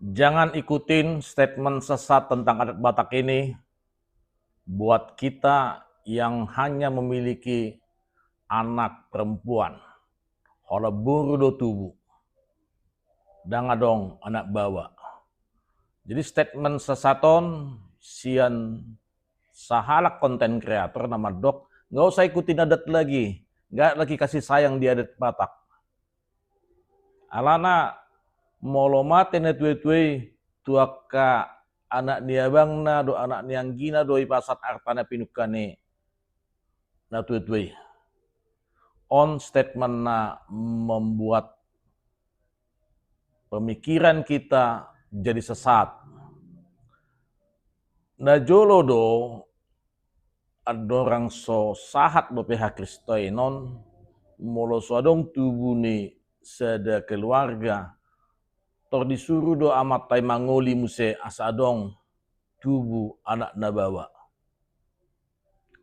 Jangan ikutin statement sesat tentang adat Batak ini buat kita yang hanya memiliki anak perempuan. Hola buru do tubuh. Dangadong anak bawa. Jadi statement sesaton sian sahalak konten kreator nama dok, nggak usah ikutin adat lagi. Nggak lagi kasih sayang di adat Batak. Alana molomate na tuwe-tuwe tuaka anak niabang na do anak nianggina do ipasat artana pinukane na tuwe-tuwe. On statement na membuat pemikiran kita jadi sesat. Na jolo do adorang so sahat do pihak Kristoinon molo so adong tubuni sada keluarga tor disuruh do amat tai mangoli muse asadong tubuh anak nabawa.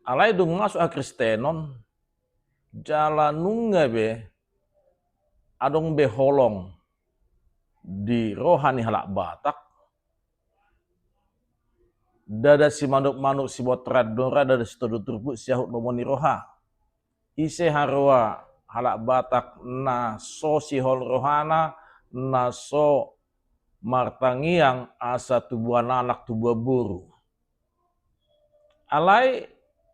Alai dung masuk a Kristenon jalanunga be adong be holong di rohani halak Batak. Dada si manuk-manuk si botrat dora dada si todo turbu si ahut nomoni roha. Ise harua halak Batak na so si hol rohana na so martangiang asa tubuhan anak tubuh buru. Alai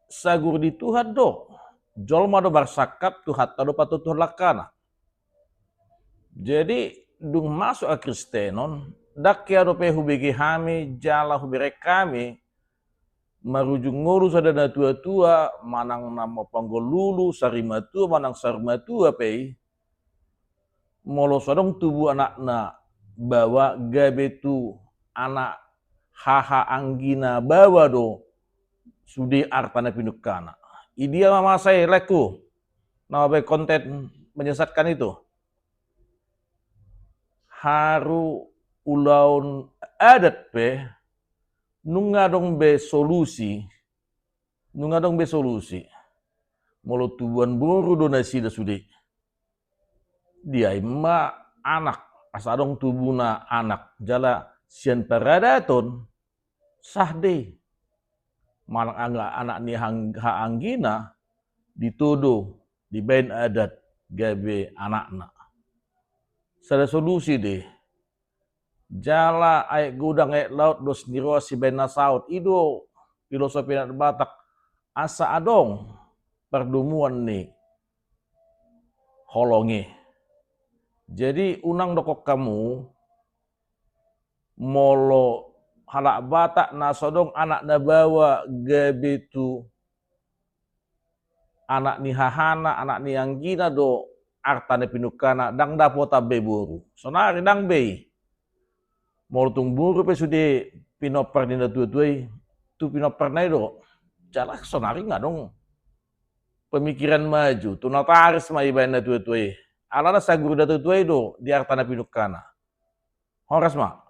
sagur di Tuhan do. Jolma do barsakap Tuhan tado patutuh lakana. Jadi dung masuk a Kristenon dakya do pe hubigi hami jala hubire kami marujung ngurus ada na tua-tua manang nama panggolulu sarima tua manang sarima tua pe molo sodong tubuh anak na bawa gabe tu anak haha anggina bawa do sudi artana pinukana. Idia mama saya leku nama be konten menyesatkan itu. Haru ulaun adat pe nungadong be solusi molo tubuhan buru do nasi da sudi dia ima anak asadong tubuna anak jala sian paradaton sahde malang angga anak ni ha anggina dituduh di bain adat gabe anakna. Sada solusi deh. Jala aek gudang aek laut dos niro si bena saut ido filosofi adat Batak asa adong perdumuan nih holongi. Jadi unang dokok kamu molo halak Batak nasodong anak nabawa gabetu anak ni hahana anak ni anggina do artane pinukana dang dapota be buru. Sonari dang be. Molo tung buru pe sude pinoper ni tua-tuai tu pinoper na do. Jala sonari nggak dong. Pemikiran maju. Tu notaris ma ibain na tua-tuai. Alana sagur da tua-tuai do di artana pinukana. Horas ma.